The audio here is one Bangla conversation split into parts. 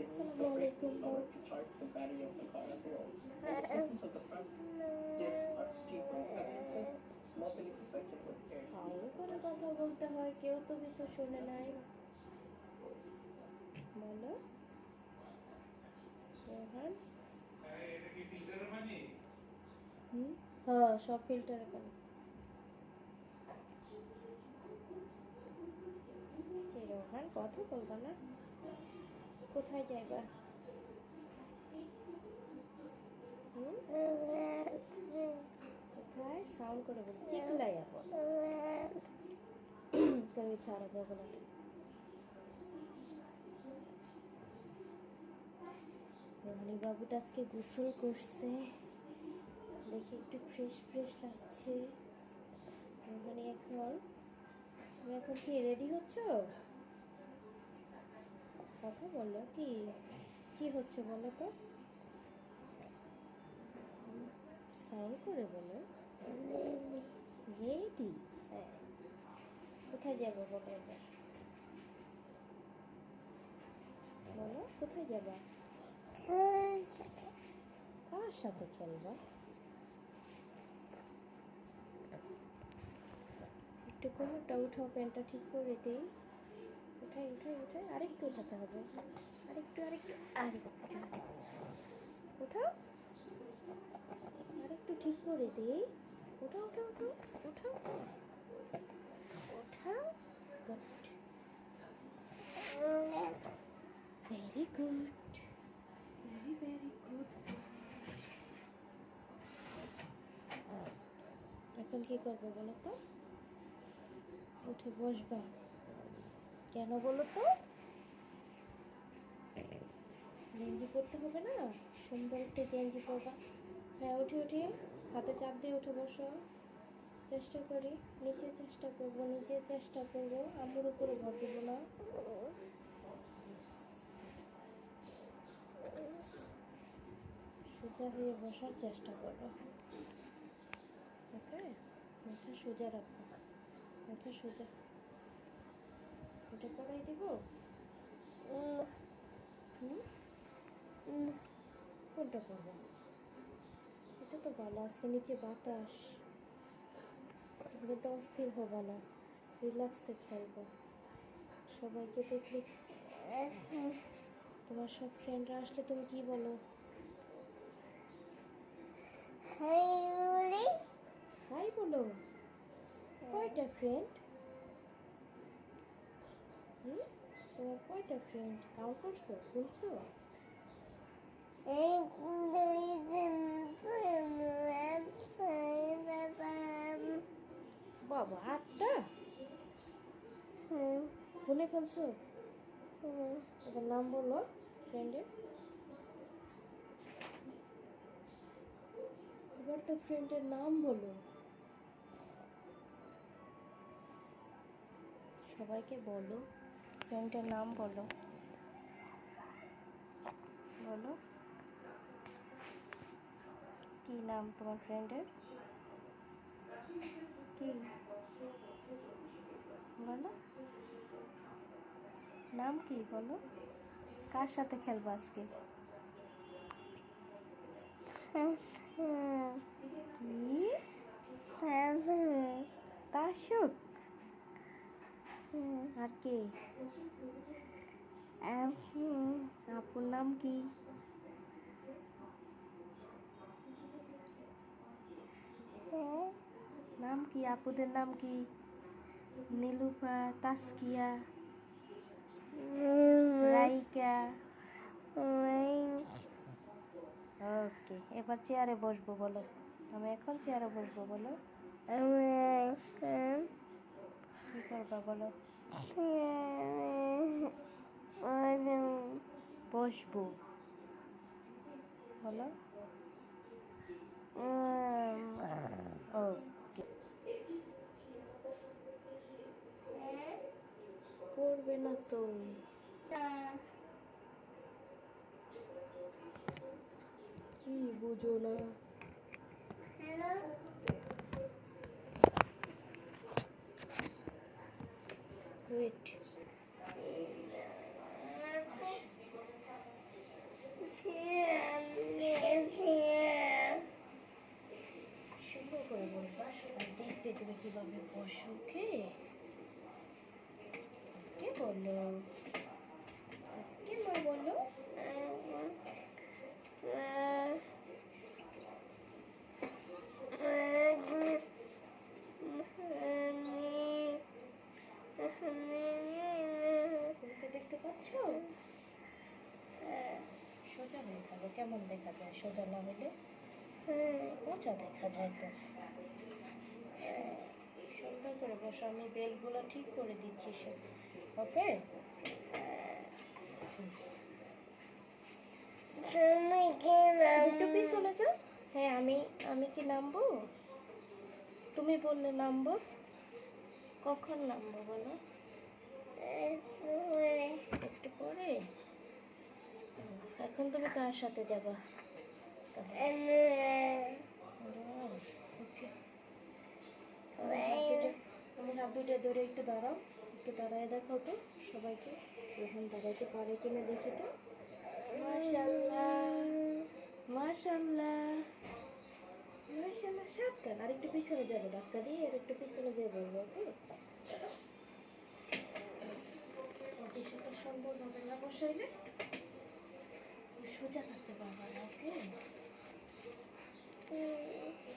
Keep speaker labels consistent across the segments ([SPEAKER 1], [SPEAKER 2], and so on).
[SPEAKER 1] আসসালামু আলাইকুম দাও। সাউন্ড করে কথা বলতে হয়, কেউ তো কিছু শুনে নাই। বলো রোহান। হ্যাঁ, সব ফিল্টারের পানি। কে রোহান, কথা বলবা না? কোথায় যাইবা? কোথায়? সাউন্ড করে বল, চিকলাই আপন করে ছাড়া যাবে না। রোহানি বাবুটা আজকে গোসল করছে, দেখে একটু ফ্রেশ ফ্রেশ লাগছে। রোহানি তুমি এখন কি রেডি হচ্ছ? কথা বলো, কি কি হচ্ছে বলো তো, সাউন্ড করে বলো। রেডি? হ্যাঁ। কোথায় যাবো বলো এবার, বলো কোথায় যাবা? কার সাথে খেলবা? একটু কোমরটা উঠাও, প্যান্টটা ঠিক করে দিই। উঠাই উঠাই উঠাই, আরেকটু উঠাতে হবে, আরেকটু আরেকটু আরেকটু উঠাও, আরেকটু ঠিক করে দিই। উঠাও উঠাও উঠাও উঠাও উঠাও। Good, very good, very very good. এখন কি করবো বলো তো? উঠে বসবা কেন বলো তো? গেঞ্জি পরতে হবে না? সুন্দর একটা গেঞ্জি পরবা। হ্যাঁ, উঠে উঠে হাতে চাপ দিয়ে উঠে বসো। চেষ্টা করি, নিচে চেষ্টা করবো, নিচে চেষ্টা করবো, আম্মুর উপরে ভর দেবো না। সোজা হয়ে বসার চেষ্টা করবো। ওকে, মাথা সোজা রাখবো, মাথা সোজা। ওটা পড়াই দেবো। কোনটা করবো? এটা তো ভালো, আজকে নিচে বাতাস, কিন্তু অস্থির হবো না, রিল্যাক্সে খেলবো। সবাইকে দেখলে, তোমার সব ফ্রেন্ডরা আসলে তুমি কি বলো? হাই বলো। কয়টা ফ্রেন্ড? তোমার কয়টা ফ্রেন্ড কাউন্ট করছো, বলছো? বাবা, 8টা? গুনে ফেলছো? এবার নাম বলো ফ্রেন্ডের। এবার তো ফ্রেন্ডের নাম বলো। সবাইকে বলো, ফ্রেন্ডের নাম বলো, বলো কি নাম তোমার ফ্রেন্ডের, কি বলো, নাম কি বলো? কার সাথে খেলবো আজকে? কি? তাশুক? আর কে? আপুর নাম কি? নাম কি, আপুদের নাম কি? নীলুফা, তাসকিয়া, রাইকা। ওকে, এবার চেয়ারে বসবো বলো। আমি এখন চেয়ারে বসবো বলো। কি করবা বলো? বসবো বলো। ওকে, পড়বে না তো? কি বুঝো না? ওয়েট, এভাবে বসো, ওকে? ওকে বলো, ওকে মা বলো। তুমি দেখতে পাচ্ছ? সোজা হয়ে থাকো। কেমন দেখা যায় সোজা না হলে? পচা দেখা যায় তো। সুন্দর করে বসো, আমি বেলগুলো ঠিক করে দিচ্ছি সব, ওকে? একটু পিছনে যাও। হ্যাঁ, আমি কি নামবো? তুমি বললে নামবো। কখন নামবো বলো? একটু পরে। এখন তুমি কার সাথে যাবা? ওকে, আমি হাত দুটো ধরে একটু দাঁড়াও, একটু দাঁড়ায় দেখাও তো সবাইকে। এখন দাঁড়াইতে পারে কিনা দেখি তো। মাশাআল্লাহ, মাশাআল্লাহ, মাশাআল্লাহ। সাবধান, আর একটু পিছনে যাবে, ধাক্কা দিয়ে আর একটু পিছনে যেয়ে বলবো, ওকে? পজিশনটা সম্ভব হবে না বসাইলে, সোজা থাকতে পারবা না, ওকে?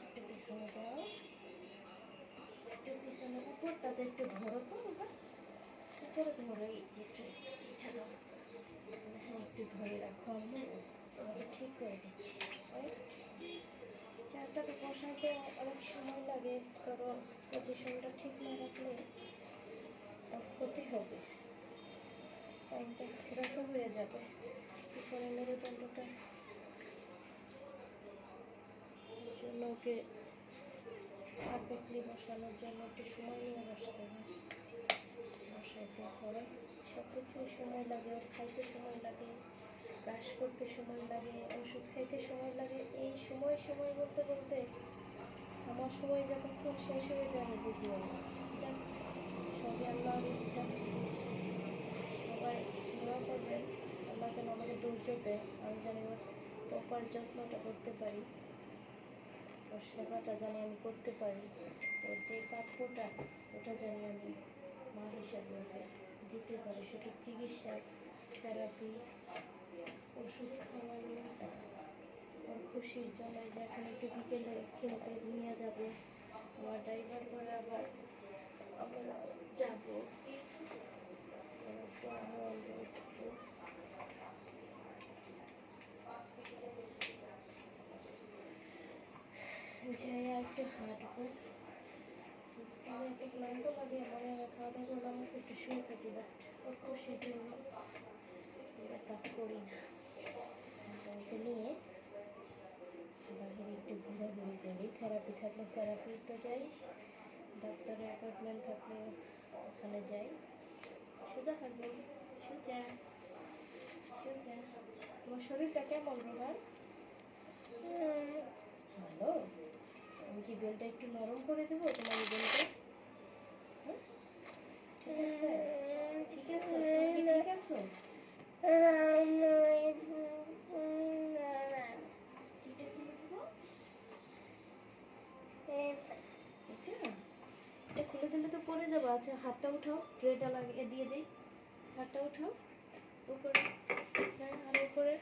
[SPEAKER 1] একটু পিছনে যাও, একটু পিছনে, উপরটাতে একটু ধরো তো, উপরে ধরো, এই যে একটু পিঠা দাও। হ্যাঁ, একটু ধরে রাখো, আমি তোমাকে ঠিক করে দিচ্ছি। চেয়ারটাতে বসাতে অনেক সময় লাগে, কারণ পজিশনটা ঠিক না রাখলে ক্ষতি হবে, স্পাইনটা ব্যথা হয়ে যাবে, পিছনে মেরুদণ্ডটা। এই জন্য ওকে পারফেক্টলি বসানোর জন্য একটু সময় নিয়ে বসতে হবে। বসাইতে পরে সব কিছুই সময় লাগে, ওর খাইতে সময় লাগে, ব্রাশ করতে সময় লাগে, ওষুধ খাইতে সময় লাগে। এই সময় সময় বলতে বলতে আমার সময় যতক্ষণ শেষ হয়ে যায় আমি বুঝিও না। যাক, সবই আল্লাহর ইচ্ছা। সবাই দোয়া করবেন আল্লাহ যেন আমাকে ধৈর্য দেয়, আমি যেন ওর প্রপার যত্নটা করতে পারি, ওর সেবাটা জানি আমি করতে পারি, ওর যে প্রাপ্যটা ওটা জানি আমি মা হিসাবে ওকে দিতে পারি। সঠিক চিকিৎসা, থেরাপি, ওষুধ খাওয়ানো, ওর খুশির জন্য যে এখন একটু বিকেলে খেলতে নিয়ে যাবো, আমার ড্রাইভার করে আবার আমরা যাবো। যাই একটু হাঁটবো, আমি একটু ক্লান্ত লাগে, মনে হয় খাওয়া দাওয়া করলাম, একটু শুয়ে থাকি, বাট ওর খুশির জন্য এটা তা করি না। ওকে নিয়ে বাইরে একটু ঘোরাঘুরি করি, থেরাপি থাকলে থেরাপিতে যাই, ডাক্তারের অ্যাপয়েন্টমেন্ট থাকলে ওখানে যাই। সোজা থাকবে, সোজা সোজা। তোমার শরীরটা কেমন রোহান? ভালো। আমি কি বেলটা একটু নরম করে দেবো তোমার এই বেলটা? হ্যাঁ, ঠিক আছে, ঠিক আছে, তুমি ঠিক আছো? এটা খুলে দেবো, এটা খুলে দিলে তো পড়ে যাবো। আচ্ছা, হাতটা উঠাও, ট্রেটা লাগিয়ে দিয়ে দিই, হাতটা উঠাও উপরে, হ্যাঁ আর উপরে।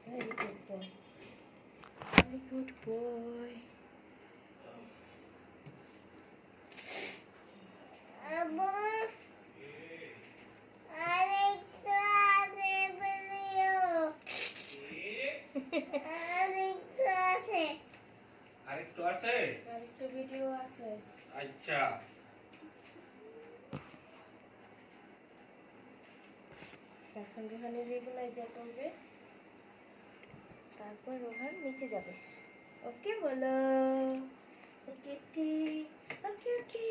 [SPEAKER 1] Very good boy, very good boy.
[SPEAKER 2] আরেকটু আছে,
[SPEAKER 1] আরেকটা ভিডিও আছে।
[SPEAKER 2] আচ্ছা।
[SPEAKER 1] এখন রোহানের রেগুলাইজার করবে, তারপর রোহান নিচে যাবে, ওকে বলো? ওকে ঠিক, ওকে ওকে।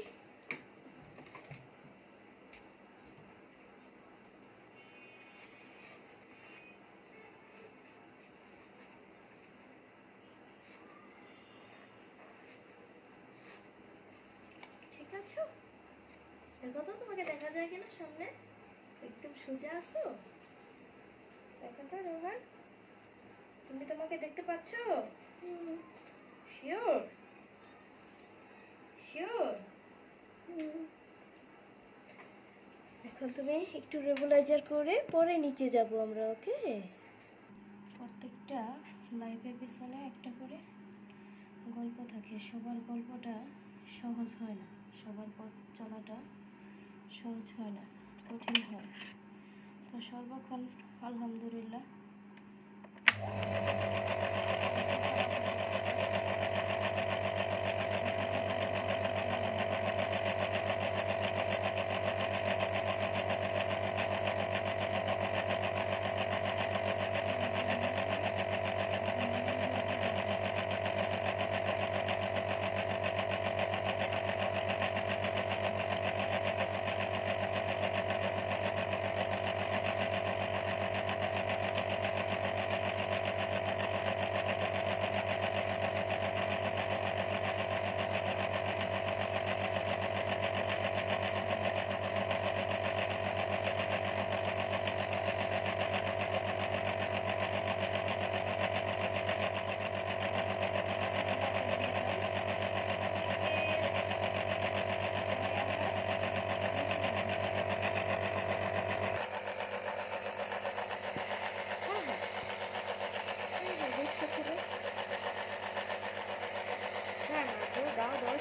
[SPEAKER 1] ঠিক আছে, দেখো তো তোমাকে দেখা যায় কিনা সামনে, একদম সোজা আসো, দেখো তো রোহান, তুমি তোমাকে দেখতে পাচ্ছ? শিওর? শিওর? এখন তুমি একটু রেগুলাইজার করে পরে নিচে যাব আমরা, ওকে? প্রত্যেকটা লাইফের পিছনে একটা করে গল্প থাকে। সবার গল্পটা সহজ হয় না, সবার পথ চলাটা সহজ হয় না, কঠিন হয়। তো সর্বক্ষণ আলহামদুলিল্লাহ।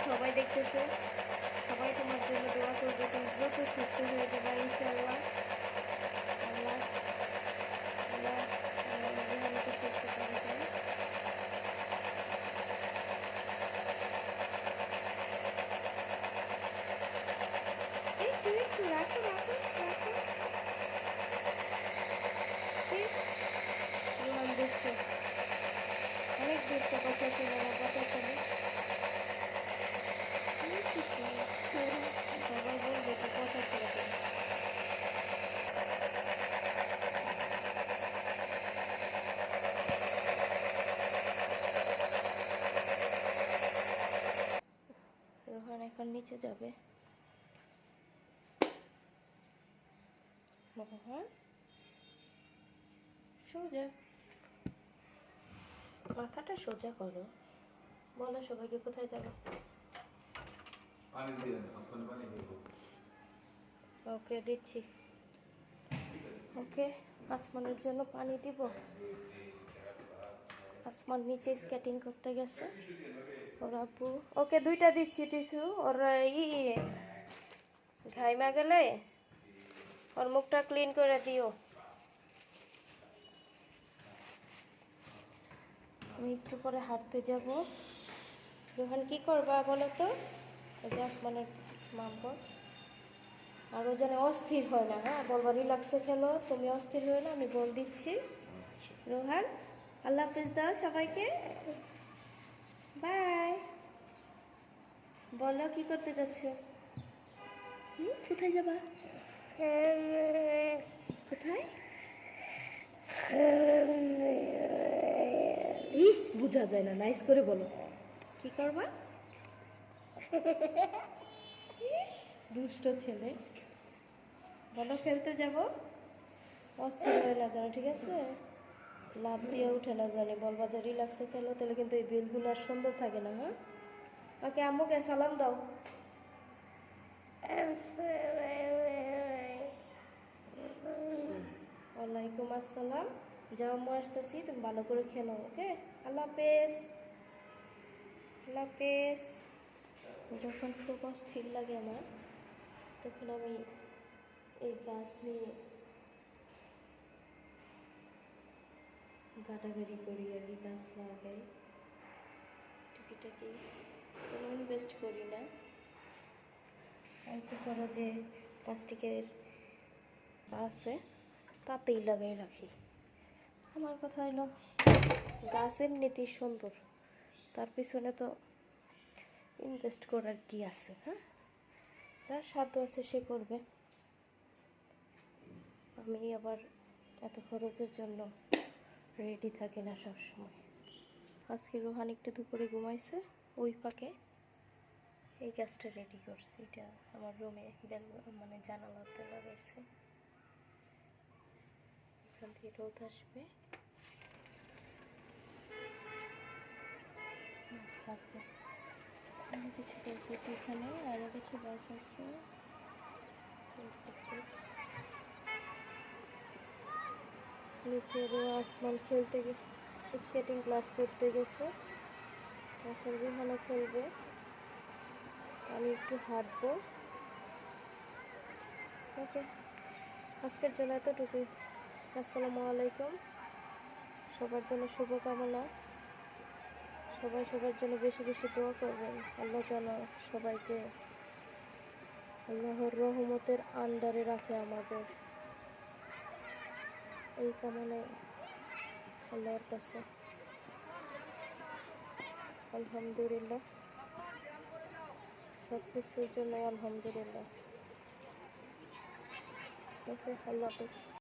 [SPEAKER 1] সবাই দেখতেছে, সবাই তোমার জন্য দোয়া করবে, তুমি দ্রুত সুস্থ হয়ে যাবে ইনশাআল্লাহ। আল্লাহ আল্লাহ রোহানকে সুস্থ করে দেন। একটু একটু রাখো রাখো রাখো। রোহান দুষ্ট, অনেক দুষ্ট, কথা শোনে না, কথা শোনে। সবাই বলবে তো কথা ছিল কেন। রোহান এখন নিচে যাবে। রোহান সোজা, মাথাটা সোজা করো। বলো সবাইকে কোথায় যাবো। ওকে দিচ্ছি, ওকে আসমানের জন্য পানি দিব। আসমান নিচে স্কেটিং করতে গেছে ওর আব্বু। ওকে দুইটা দিচ্ছি টিস্যু। ওর ঘাইমা গেলে ওর মুখটা ক্লিন করে দিও। আমি একটু পরে হাঁটতে যাব। রোহান কি করবা বলো তো? ওই যে আসমানের মাপবো। আর ও যেন অস্থির হয় না, হ্যাঁ বলবা রিল্যাক্সে খেলো, তুমি অস্থির হয়ে না, আমি বল দিচ্ছি। রোহান আল্লাহ হাফিজ দাও সবাইকে, বাই। বলো কি করতে যাচ্ছ? কোথায় যাবা? কোথায়? বোঝা যায় না, নাইস করে বলো কি করবা। দুষ্ট ছেলে, বলো খেলতে যাব। অস্থির হয়ে না জানো, ঠিক আছে? লাভ দিয়ে উঠে না জানি, বলবা যে রিল্যাক্সে খেলো, তাহলে কিন্তু এই বিলগুলো আর সুন্দর থাকে না। হ্যাঁ ওকে, আম্মুকে সালাম দাও। ওয়ালাইকুম আসসালাম। যাও আম্মু আসতেছি, তুমি ভালো করে খেলো, ওকে? আল্লাহ হাফেজ, আল্লাহ হাফেজ। যখন খুব অস্থির লাগে আমার, তখন আমি এই গাছ নিয়ে গাটাগাড়ি করি আর কি, গাছ লাগাই টুকিটাকি, কোনো ইনভেস্ট করি না। অল্প করো যে প্লাস্টিকের আছে তাতেই লাগাই রাখি। আমার কথা হলো গাছ এমনিতেই সুন্দর, তার পিছনে তো ইনভেস্ট করার কি আছে? হ্যাঁ, যার সাধ্য আছে সে করবে। আমি আবার এত খরচের জন্য রেডি থাকি না সবসময়। আজকে রোহান একটু দুপুরে ঘুমাইছে, ওই ফাঁকে এই গাছটা রেডি করছি। এটা আমার রুমে মানে জানালাতে লাগাইছে, এখান থেকে রোদ আসবে, মাছ থাকবে। আরো কিছু গাছ আছে, এখানে আরো কিছু গাছ আছে। নিচে আসমান খেলতে স্কেটিং ক্লাস করতে গেছে, এখন বিহানে খেলবে, আমি একটু হাঁটবো। ওকে, আজকের জন্য এতটুকুই। আসসালামু আলাইকুম। সবার জন্য শুভকামনা। সবাই সবার জন্য বেশি বেশি দোয়া করবেন। আল্লাহ যেন সবাইকে আল্লাহর রহমতের আন্ডারে রাখে আমাদের, এই কামনায় আল্লাহর কাছে। আলহামদুলিল্লাহ, সব কিছুর জন্য আলহামদুলিল্লাহ। ওকে, আল্লাহ হাফিজ।